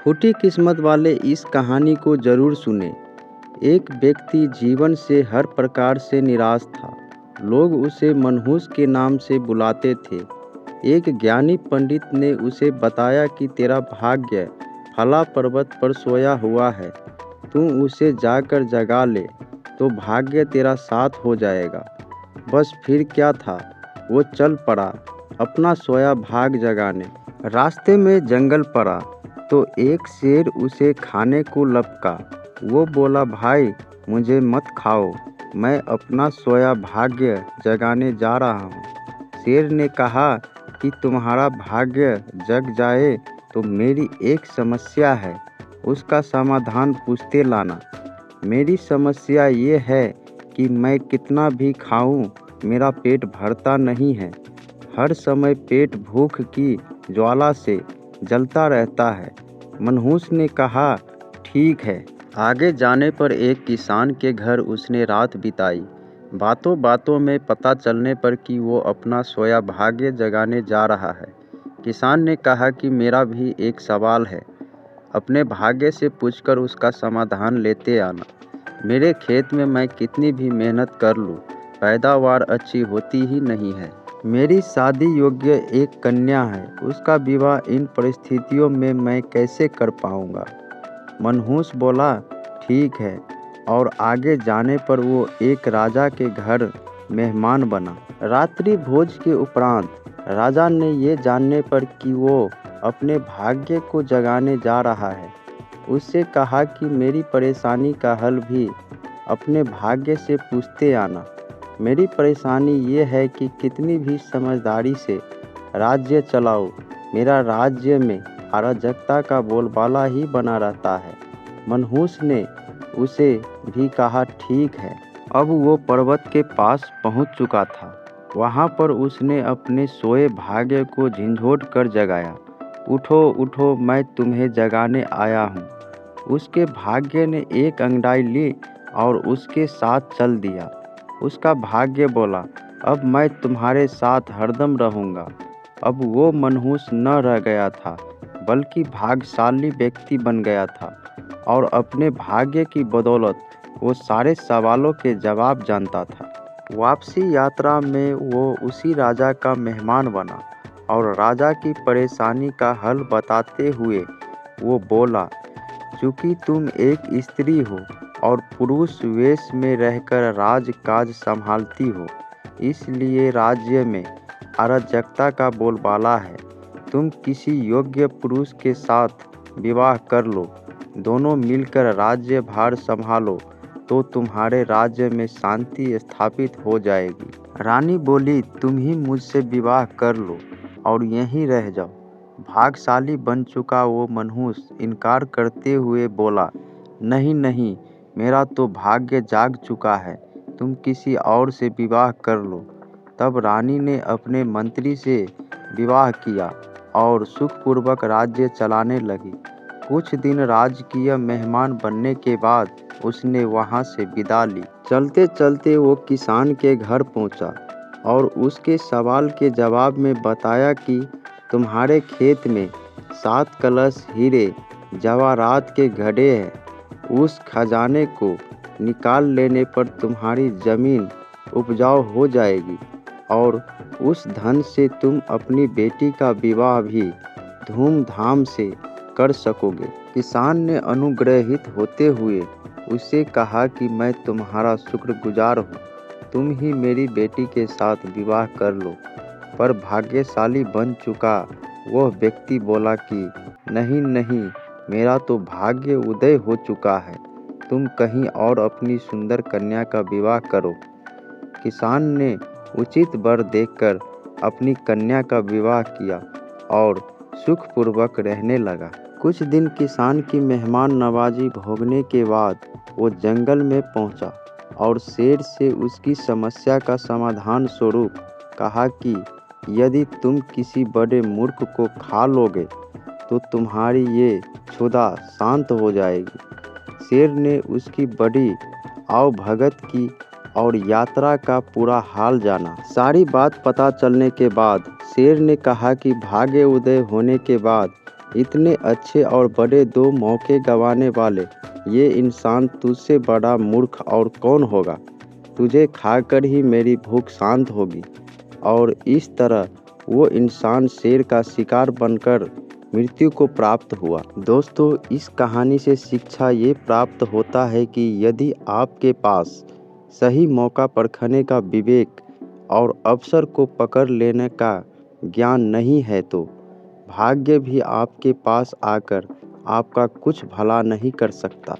फूटी किस्मत वाले इस कहानी को ज़रूर सुने। एक व्यक्ति जीवन से हर प्रकार से निराश था। लोग उसे मनहूस के नाम से बुलाते थे। एक ज्ञानी पंडित ने उसे बताया कि तेरा भाग्य फला पर्वत पर सोया हुआ है। तू उसे जाकर जगा ले तो भाग्य तेरा साथ हो जाएगा। बस फिर क्या था, वो चल पड़ा अपना सोया भाग जगाने। रास्ते में जंगल पड़ा तो एक शेर उसे खाने को लपका। वो बोला, भाई मुझे मत खाओ, मैं अपना सोया भाग्य जगाने जा रहा हूँ। शेर ने कहा कि तुम्हारा भाग्य जग जाए तो मेरी एक समस्या है, उसका समाधान पूछते लाना। मेरी समस्या ये है कि मैं कितना भी खाऊं मेरा पेट भरता नहीं है। हर समय पेट भूख की ज्वाला से जलता रहता है। मनहूस ने कहा, ठीक है। आगे जाने पर एक किसान के घर उसने रात बिताई। बातों बातों में पता चलने पर कि वो अपना सोया भाग्य जगाने जा रहा है। किसान ने कहा कि मेरा भी एक सवाल है, अपने भाग्य से पूछकर उसका समाधान लेते आना। मेरे खेत में मैं कितनी भी मेहनत कर लूँ, पैदावार अच्छी होती ही नहीं है। मेरी शादी योग्य एक कन्या है, उसका विवाह इन परिस्थितियों में मैं कैसे कर पाऊंगा। मनहूस बोला, ठीक है। और आगे जाने पर वो एक राजा के घर मेहमान बना। रात्रि भोज के उपरांत राजा ने ये जानने पर कि वो अपने भाग्य को जगाने जा रहा है, उससे कहा कि मेरी परेशानी का हल भी अपने भाग्य से पूछते आना। मेरी परेशानी ये है कि कितनी भी समझदारी से राज्य चलाओ, मेरा राज्य में अराजकता का बोलबाला ही बना रहता है। मनहूस ने उसे भी कहा, ठीक है। अब वो पर्वत के पास पहुंच चुका था। वहां पर उसने अपने सोए भाग्य को झिंझोट कर जगाया। उठो उठो, मैं तुम्हें जगाने आया हूँ। उसके भाग्य ने एक अंगड़ाई ली और उसके साथ चल दिया। उसका भाग्य बोला, अब मैं तुम्हारे साथ हरदम रहूँगा। अब वो मनहूस न रह गया था, बल्कि भाग्यशाली व्यक्ति बन गया था और अपने भाग्य की बदौलत वो सारे सवालों के जवाब जानता था। वापसी यात्रा में वो उसी राजा का मेहमान बना और राजा की परेशानी का हल बताते हुए वो बोला, चूँकि तुम एक स्त्री हो और पुरुष वेश में रहकर राज काज संभालती हो, इसलिए राज्य में अराजकता का बोलबाला है। तुम किसी योग्य पुरुष के साथ विवाह कर लो, दोनों मिलकर राज्य भार संभालो तो तुम्हारे राज्य में शांति स्थापित हो जाएगी। रानी बोली, तुम ही मुझसे विवाह कर लो और यहीं रह जाओ। भाग्यशाली बन चुका वो मनहूस इनकार करते हुए बोला, नहीं नहीं, मेरा तो भाग्य जाग चुका है, तुम किसी और से विवाह कर लो। तब रानी ने अपने मंत्री से विवाह किया और सुखपूर्वक राज्य चलाने लगी। कुछ दिन राजकीय मेहमान बनने के बाद उसने वहां से विदा ली। चलते चलते वो किसान के घर पहुंचा और उसके सवाल के जवाब में बताया कि तुम्हारे खेत में 7 कलश हीरे जवाहरात के घड़े हैं। उस खजाने को निकाल लेने पर तुम्हारी जमीन उपजाऊ हो जाएगी और उस धन से तुम अपनी बेटी का विवाह भी धूमधाम से कर सकोगे। किसान ने अनुग्रहित होते हुए उससे कहा कि मैं तुम्हारा शुक्रगुजार हूँ, तुम ही मेरी बेटी के साथ विवाह कर लो। पर भाग्यशाली बन चुका वह व्यक्ति बोला कि नहीं नहीं, मेरा तो भाग्य उदय हो चुका है, तुम कहीं और अपनी सुंदर कन्या का विवाह करो। किसान ने उचित वर देखकर अपनी कन्या का विवाह किया और सुखपूर्वक रहने लगा। कुछ दिन किसान की मेहमान नवाजी भोगने के बाद वो जंगल में पहुंचा और शेर से उसकी समस्या का समाधान स्वरूप कहा कि यदि तुम किसी बड़े मूर्ख को खा लोगे तो तुम्हारी ये क्षुधा शांत हो जाएगी। शेर ने उसकी बड़ी आवभगत की और यात्रा का पूरा हाल जाना। सारी बात पता चलने के बाद शेर ने कहा कि भाग्य उदय होने के बाद इतने अच्छे और बड़े 2 मौके गंवाने वाले ये इंसान तुझसे बड़ा मूर्ख और कौन होगा। तुझे खाकर ही मेरी भूख शांत होगी। और इस तरह वो इंसान शेर का शिकार बनकर मृत्यु को प्राप्त हुआ। दोस्तों, इस कहानी से शिक्षा ये प्राप्त होता है कि यदि आपके पास सही मौका परखने का विवेक और अवसर को पकड़ लेने का ज्ञान नहीं है तो भाग्य भी आपके पास आकर आपका कुछ भला नहीं कर सकता।